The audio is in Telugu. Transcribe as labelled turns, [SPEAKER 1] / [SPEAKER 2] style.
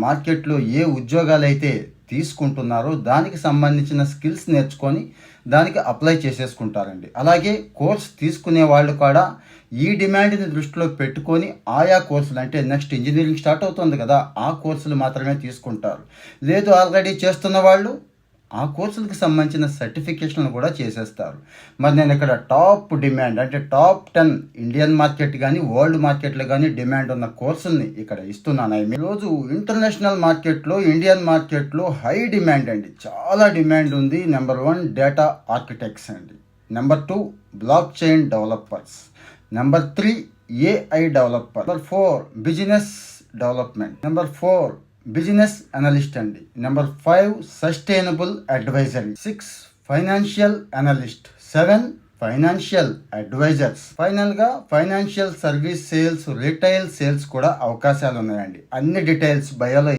[SPEAKER 1] మార్కెట్లో ఏ ఉద్యోగాలైతే తీసుకుంటున్నారో దానికి సంబంధించిన స్కిల్స్ నేర్చుకొని దానికి అప్లై చేసేసుకుంటారండి. అలాగే కోర్స్ తీసుకునే వాళ్ళు కూడా ఈ డిమాండ్ని దృష్టిలో పెట్టుకొని ఆయా కోర్సులు, అంటే నెక్స్ట్ ఇంజనీరింగ్ స్టార్ట్ అవుతుంది కదా, ఆ కోర్సులు మాత్రమే తీసుకుంటారు. లేదు ఆల్రెడీ చేస్తున్న వాళ్ళు ఆ కోర్సులకు సంబంధించిన సర్టిఫికేషన్లు కూడా చేసేస్తారు. మరి నేను ఇక్కడ టాప్ డిమాండ్, అంటే టాప్ 10 ఇండియన్ మార్కెట్ కానీ వరల్డ్ మార్కెట్లో కానీ డిమాండ్ ఉన్న కోర్సుల్ని ఇక్కడ ఇస్తున్నాను. ఈరోజు ఇంటర్నేషనల్ మార్కెట్లో, ఇండియన్ మార్కెట్లో హై డిమాండ్ అండి, చాలా డిమాండ్ ఉంది. నెంబర్ 1 డేటా ఆర్కిటెక్ట్స్ అండి, number 2 blockchain developers, number 3 AI developer, number 4 business development, number 4 business analyst అండి, number 5 sustainable advisory, 6 financial analyst, 7 financial advisors, ఫైనల్గా financial service sales, retail sales కూడా అవకాశాలు ఉన్నాయండి. అన్ని డీటెయిల్స్ బయోలో